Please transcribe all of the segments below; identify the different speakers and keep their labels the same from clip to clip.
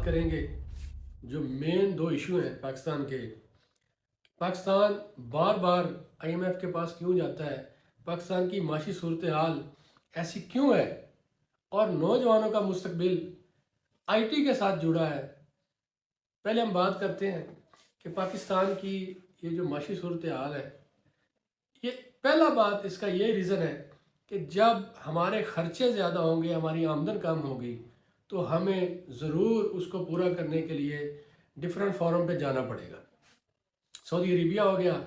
Speaker 1: کریں گے جو مین دو ایشو ہیں پاکستان کے۔ پاکستان بار بار آئی ایم ایف کے پاس کیوں جاتا ہے، پاکستان کی معاشی صورتحال ایسی کیوں ہے، اور نوجوانوں کا مستقبل آئی ٹی کے ساتھ جڑا ہے۔ پہلے ہم بات کرتے ہیں کہ پاکستان کی یہ جو معاشی صورتحال ہے، یہ پہلا بات اس کا یہ ریزن ہے کہ جب ہمارے خرچے زیادہ ہوں گے، ہماری آمدن کم ہوگی، تو ہمیں ضرور اس کو پورا کرنے کے لیے ڈفرینٹ فورم پہ جانا پڑے گا۔ سعودی عربیہ ہو گیا،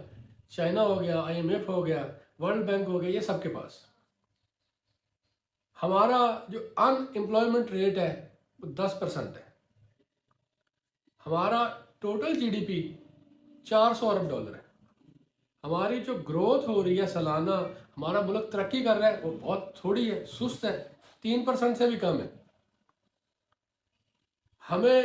Speaker 1: چائنا ہو گیا، آئی ایم ایف ہو گیا، ورلڈ بینک ہو گیا، یہ سب کے پاس ہمارا جو ان امپلائمنٹ ریٹ ہے وہ 10% ہے۔ ہمارا ٹوٹل جی ڈی پی $400 ارب ہے۔ ہماری جو گروتھ ہو رہی ہے سالانہ، ہمارا ملک ترقی کر رہا ہے، وہ بہت تھوڑی ہے، سست ہے، 3% سے بھی کم ہے۔ ہمیں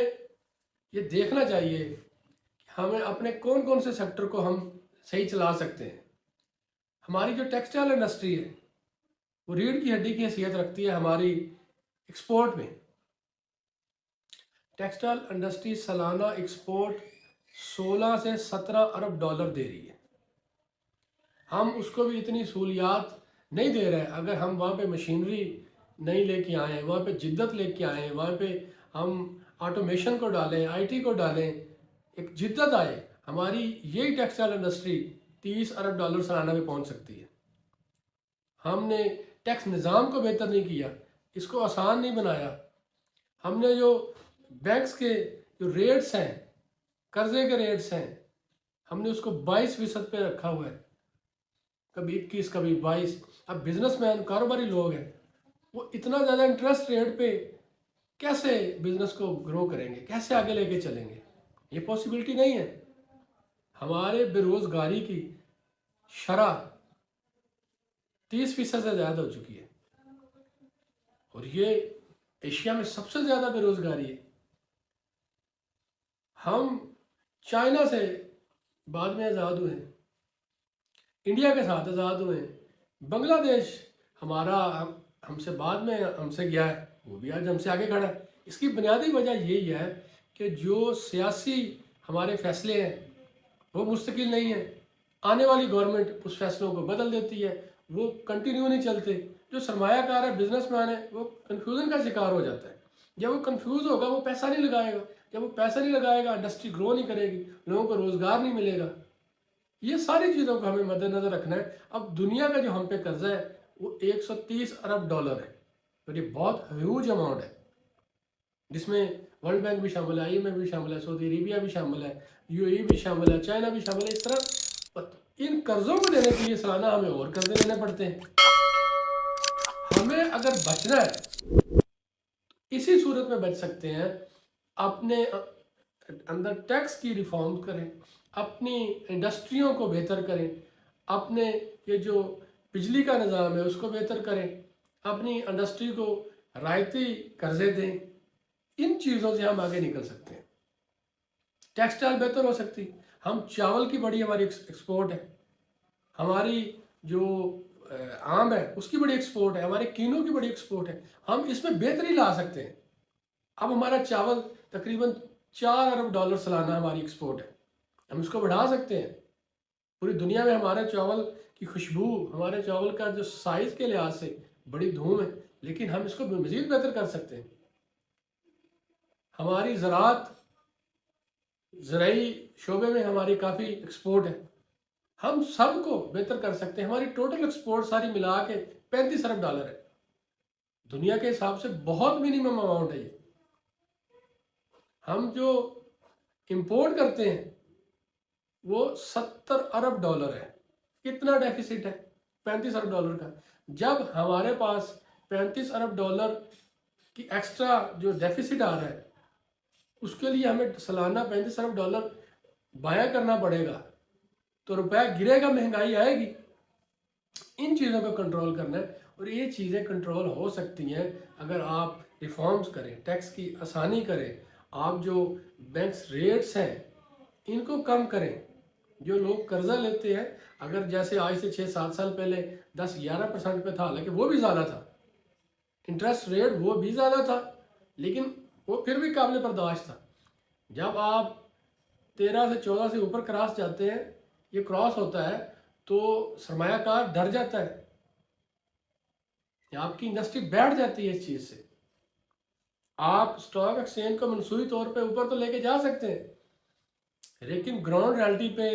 Speaker 1: یہ دیکھنا چاہیے کہ ہمیں اپنے کون کون سے سیکٹر کو ہم صحیح چلا سکتے ہیں۔ ہماری جو ٹیکسٹائل انڈسٹری ہے وہ ریڑھ کی ہڈی کی حیثیت رکھتی ہے ہماری ایکسپورٹ میں۔ ٹیکسٹائل انڈسٹری سالانہ ایکسپورٹ 16 سے 17 ارب ڈالر دے رہی ہے۔ ہم اس کو بھی اتنی سہولیات نہیں دے رہے۔ اگر ہم وہاں پہ مشینری نہیں لے کے آئیں، وہاں پہ جدت لے کے آئیں، وہاں پہ ہم آٹومیشن کو ڈالیں، آئی ٹی کو ڈالیں، ایک جدت آئے، ہماری یہی ٹیکسٹائل انڈسٹری 30 ارب ڈالر سالانہ پہ پہنچ سکتی ہے۔ ہم نے ٹیکس نظام کو بہتر نہیں کیا، اس کو آسان نہیں بنایا۔ ہم نے جو بینکس کے جو ریٹس ہیں، قرضے کے ریٹس ہیں، ہم نے اس کو 22% پہ رکھا ہوا ہے، کبھی 21، کبھی 22۔ اب بزنس مین، کاروباری لوگ ہیں، وہ اتنا زیادہ انٹرسٹ ریٹ پہ کیسے بزنس کو گرو کریں گے، کیسے آگے لے کے چلیں گے؟ یہ پاسبلٹی نہیں ہے۔ ہمارے بے روزگاری کی شرح 30% سے زیادہ ہو چکی ہے، اور یہ ایشیا میں سب سے زیادہ بے روزگاری ہے۔ ہم چائنا سے بعد میں آزاد ہوئے ہیں، انڈیا کے ساتھ آزاد ہوئے ہیں، بنگلہ دیش ہمارا ہم سے بعد میں ہم سے گیا ہے، وہ بھی آج ہم سے آگے کھڑا ہے۔ اس کی بنیادی وجہ یہی ہے کہ جو سیاسی ہمارے فیصلے ہیں وہ مستقل نہیں ہیں۔ آنے والی گورنمنٹ اس فیصلوں کو بدل دیتی ہے، وہ کنٹینیو نہیں چلتے۔ جو سرمایہ کار ہے، بزنس مین ہے، وہ کنفیوژن کا شکار ہو جاتا ہے۔ جب وہ کنفیوز ہوگا وہ پیسہ نہیں لگائے گا، جب وہ پیسہ نہیں لگائے گا انڈسٹری گرو نہیں کرے گی، لوگوں کو روزگار نہیں ملے گا۔ یہ ساری چیزوں کو ہمیں مد نظر رکھنا ہے۔ اب دنیا کا جو ہم پہ قرضہ ہے وہ 130 ارب ڈالر ہے، اور یہ بہت ہیوج اماؤنٹ ہے، جس میں ورلڈ بینک بھی شامل ہے، آئی ایم ایف بھی شامل ہے، سعودی عربیہ بھی شامل ہے، یو اے ای بھی شامل ہے، چائنا بھی شامل ہے۔ اس طرح ان قرضوں کو دینے کے لیے سالانہ ہمیں اور قرضے لینے پڑتے ہیں۔ ہمیں اگر بچنا ہے، اسی صورت میں بچ سکتے ہیں، اپنے اندر ٹیکس کی ریفارم کریں، اپنی انڈسٹریوں کو بہتر کریں، اپنے یہ جو بجلی کا نظام ہے اس کو بہتر کریں، اپنی انڈسٹری کو رعایتی قرضے دیں۔ ان چیزوں سے ہم آگے نکل سکتے ہیں۔ ٹیکسٹائل بہتر ہو سکتی، ہم چاول کی بڑی ہماری ایکسپورٹ ہے، ہماری جو آم ہے اس کی بڑی ایکسپورٹ ہے، ہمارے کینوں کی بڑی ایکسپورٹ ہے، ہم اس میں بہتری لا سکتے ہیں۔ اب ہمارا چاول تقریباً 4 ارب ڈالر سالانہ ہماری ایکسپورٹ ہے، ہم اس کو بڑھا سکتے ہیں۔ پوری دنیا میں ہمارے چاول کی خوشبو، ہمارے چاول کا جو سائز کے لحاظ سے بڑی دھوم ہے، لیکن ہم اس کو مزید بہتر کر سکتے ہیں۔ ہماری زراعت، زرعی شعبے میں ہماری کافی ایکسپورٹ ہے، ہم سب کو بہتر کر سکتے ہیں۔ ہماری ٹوٹل ایکسپورٹ ساری ملا کے 35 ارب ڈالر ہے، دنیا کے حساب سے بہت منیمم اماؤنٹ ہے یہ۔ ہم جو امپورٹ کرتے ہیں وہ 70 ارب ڈالر ہے، کتنا ڈیفیسٹ ہے 35 ارب ڈالر کا۔ جب ہمارے پاس 35 ارب ڈالر کی ایکسٹرا جو ڈیفیسٹ آ رہا ہے، اس کے لیے ہمیں سالانہ 35 ارب ڈالر بایا کرنا پڑے گا، تو روپیہ گرے گا، مہنگائی آئے گی۔ ان چیزوں کو کنٹرول کرنا ہے، اور یہ چیزیں کنٹرول ہو سکتی ہیں اگر آپ ریفارمز کریں، ٹیکس کی آسانی کریں، آپ جو بینکس ریٹس ہیں ان کو کم کریں۔ جو لوگ قرضہ لیتے ہیں، اگر جیسے آج سے 6-7 سال پہلے 10-11% پہ تھا، حالانکہ وہ بھی زیادہ تھا، انٹرسٹ ریٹ وہ بھی زیادہ تھا، لیکن وہ پھر بھی قابل برداشت تھا. جب آپ 13 سے 14 سے اوپر کراس جاتے ہیں، یہ کراس ہوتا ہے، تو سرمایہ کار ڈر جاتا ہے، آپ کی انڈسٹری بیٹھ جاتی ہے اس چیز سے. آپ اسٹاک ایکسچینج کو منصوبی طور پہ اوپر تو لے کے جا سکتے ہیں، لیکن گراؤنڈ ریالٹی پہ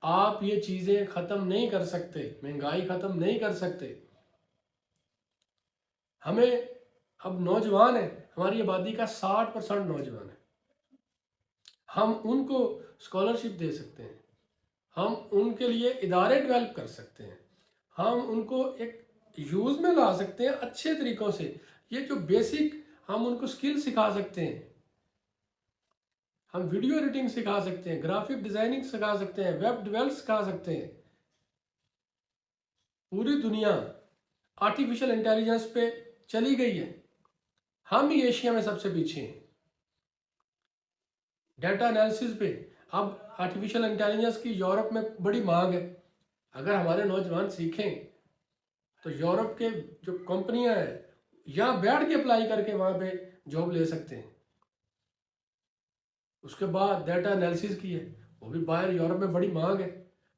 Speaker 1: آپ یہ چیزیں ختم نہیں کر سکتے، مہنگائی ختم نہیں کر سکتے. ہمیں اب نوجوان ہیں، ہماری آبادی کا 60% نوجوان ہے. ہم ان کو اسکالرشپ دے سکتے ہیں، ہم ان کے لیے ادارے ڈیولپ کر سکتے ہیں، ہم ان کو ایک یوز میں لا سکتے ہیں اچھے طریقوں سے. یہ جو بیسک ہم ان کو سکل سکھا سکتے ہیں، ہم ویڈیو ایڈیٹنگ سکھا سکتے ہیں، گرافک ڈیزائننگ سکھا سکتے ہیں، ویب ڈیولپ سکھا سکتے ہیں. پوری دنیا آرٹیفیشل انٹیلیجنس پہ چلی گئی ہے، ہم ہی ایشیا میں سب سے پیچھے ہیں. ڈیٹا انالیسز پہ اب آرٹیفیشل انٹیلیجنس کی یورپ میں بڑی مانگ ہے. اگر ہمارے نوجوان سیکھیں تو یورپ کے جو کمپنیاں ہیں یہاں بیٹھ کے اپلائی کر کے وہاں پہ جاب لے سکتے ہیں. اس کے بعد ڈیٹا انالیسز کی ہے، وہ بھی باہر یورپ میں بڑی مانگ ہے.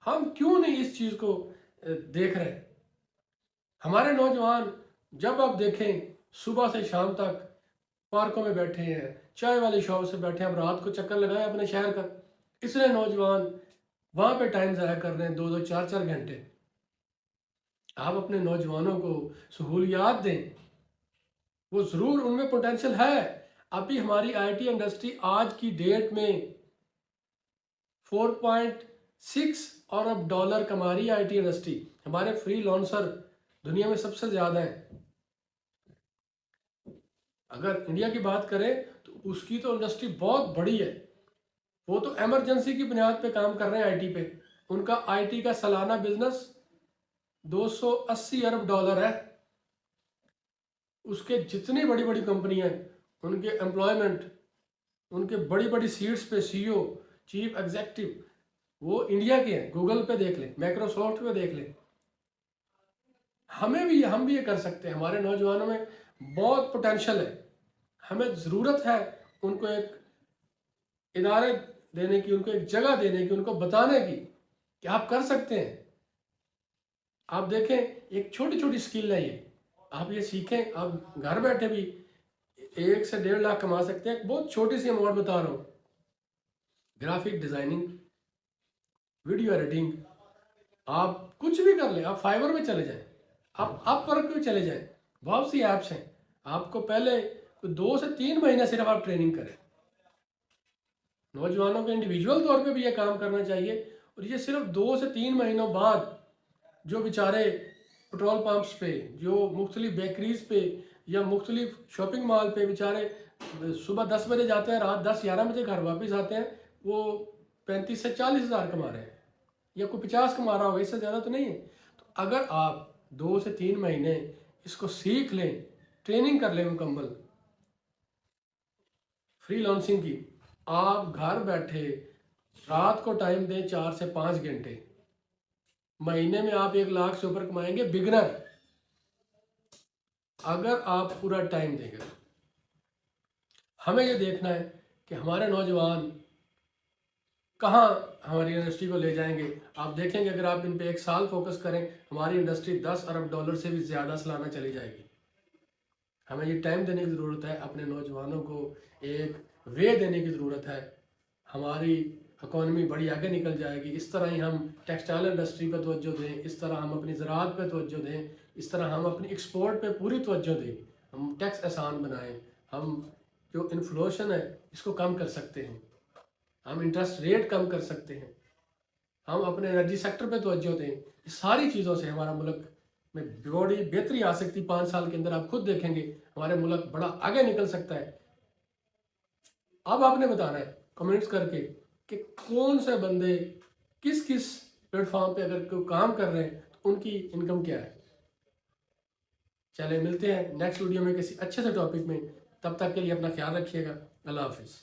Speaker 1: ہم کیوں نہیں اس چیز کو دیکھ رہے؟ ہمارے نوجوان جب آپ دیکھیں صبح سے شام تک پارکوں میں بیٹھے ہیں، چائے والی شاپ سے بیٹھے ہیں، اب رات کو چکر لگائیں اپنے شہر کا. اس لیے نوجوان وہاں پہ ٹائم ضائع کر رہے ہیں 2-2 4-4 گھنٹے. آپ اپنے نوجوانوں کو سہولیات دیں، وہ ضرور ان میں پوٹینشل ہے. ابھی ہماری آئی ٹی انڈسٹری آج کی ڈیٹ میں 4.6 ارب ڈالر کما رہی ہے. آئی ٹی انڈسٹری ہمارے فری لانسر دنیا میں سب سے زیادہ ہیں. اگر انڈیا کی بات کریں تو اس کی تو انڈسٹری بہت بڑی ہے. وہ تو ایمرجنسی کی بنیاد پہ کام کر رہے ہیں آئی ٹی پہ. ان کا آئی ٹی کا سالانہ بزنس 280 ارب ڈالر ہے. اس کے جتنی بڑی بڑی کمپنیاں ہیں ان کے امپلائمنٹ، ان کے بڑی بڑی سیٹس پہ سی او، چیف ایگزیکٹو وہ انڈیا کے ہیں. گوگل پہ دیکھ لیں، مائکروسافٹ پہ دیکھ لیں. ہم بھی یہ کر سکتے ہیں. ہمارے نوجوانوں میں بہت پوٹینشل ہے. ہمیں ضرورت ہے ان کو ایک ادارے دینے کی، ان کو ایک جگہ دینے کی، ان کو بتانے کی کہ آپ کر سکتے ہیں. آپ دیکھیں ایک چھوٹی چھوٹی سکل ہے، یہ آپ یہ سیکھیں، آپ گھر بیٹھے بھی 1 سے 1.5 لاکھ کما سکتے ہیں. ایک بہت چھوٹی سی اماؤنٹ بتا رہا ہوں. گرافک ڈیزائننگ، ویڈیو ایڈیٹنگ، آپ کچھ بھی کر لیں. آپ فائبر میں چلے جائیں، آپ اپ ورک پہ چلے جائیں، بہت سی ایپس ہیں. آپ کو پہلے 2 سے 3 مہینے صرف آپ ٹریننگ کریں. نوجوانوں کو انڈیویجول طور پہ بھی یہ کام کرنا چاہیے. اور یہ صرف 2 سے 3 مہینوں بعد جو بیچارے پٹرول پمپس پہ، جو مختلف بیکریز پہ یا مختلف شاپنگ مال پہ بیچارے صبح 10 بجے جاتے ہیں، رات 10-11 بجے گھر واپس آتے ہیں، وہ 35 سے 40 ہزار کما رہے ہیں، یا کوئی 50 کما رہا ہوگا، اس سے زیادہ تو نہیں ہے. تو اگر آپ 2 سے 3 مہینے اس کو سیکھ لیں، ٹریننگ کر لیں مکمل فری لانسنگ کی، آپ گھر بیٹھے رات کو ٹائم دیں 4 سے 5 گھنٹے، مہینے میں آپ 1 لاکھ سے اوپر کمائیں گے بگنر، اگر آپ پورا ٹائم دیں گے. ہمیں یہ دیکھنا ہے کہ ہمارے نوجوان کہاں ہماری انڈسٹری کو لے جائیں گے. آپ دیکھیں گے اگر آپ ان پہ 1 سال فوکس کریں، ہماری انڈسٹری 10 ارب ڈالر سے بھی زیادہ سالانہ چلی جائے گی. ہمیں یہ ٹائم دینے کی ضرورت ہے، اپنے نوجوانوں کو ایک وے دینے کی ضرورت ہے. ہماری اکانومی بڑی آگے نکل جائے گی. اس طرح ہی ہم ٹیکسٹائل انڈسٹری پہ توجہ دیں، اس طرح ہم اپنی زراعت پہ توجہ دیں، اس طرح ہم اپنی ایکسپورٹ پہ پوری توجہ دیں. ہم ٹیکس آسان بنائیں، ہم جو انفلیشن ہے اس کو کم کر سکتے ہیں، ہم انٹرسٹ ریٹ کم کر سکتے ہیں، ہم اپنے انرجی سیکٹر پہ توجہ دیں. یہ ساری چیزوں سے ہمارا ملک میں بڑی بہتری آ سکتی. 5 سال کے اندر آپ خود دیکھیں گے ہمارے ملک بڑا آگے نکل سکتا ہے. اب آپ نے بتانا ہے کمنٹس کر کے کہ کون سے بندے کس کس پلیٹ فارم پہ اگر کوئی کام کر رہے ہیں تو ان کی انکم کیا ہے. چلے ملتے ہیں نیکسٹ ویڈیو میں کسی اچھے سے ٹاپک میں. تب تک کے لیے اپنا خیال رکھیے گا. اللہ حافظ.